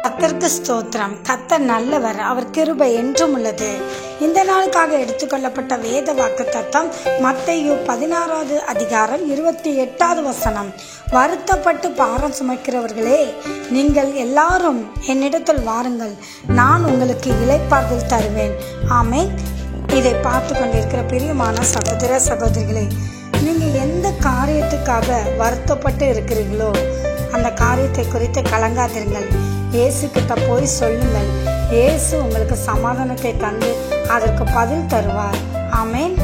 கர்த்தருக்கு ஸ்தோத்திரம். கர்த்தர் நல்லவர், அவர் கிருபை என்றும் உள்ளது. இந்த நாளுக்காக எடுத்துக்கொள்ளப்பட்ட வேத வாக்குத்தத்தம் மத்தேயு 16வது அதிகாரம் 28வது வசனம். வருத்தப்பட்டு பாரம் சுமக்கிறவர்களே, நீங்கள் எல்லாரும் என்னிடத்தில் வாருங்கள், நான் உங்களுக்கு இளைப்பாறுதல் தருவேன். ஆமென். இதை பார்த்து கொண்டிருக்கிற பிரியமான சகோதர சகோதரிகளே, நீங்கள் எந்த காரியத்துக்காக வருத்தப்பட்டு இருக்கிறீர்களோ அந்த காரியத்தை குறித்து கலங்காதிருங்கள். இயேசு கிட்ட போய் சொல்லுங்கள். இயேசு உங்களுக்கு சமாதானத்தை தந்து அதற்கு பதில் தருவார். ஆமென்.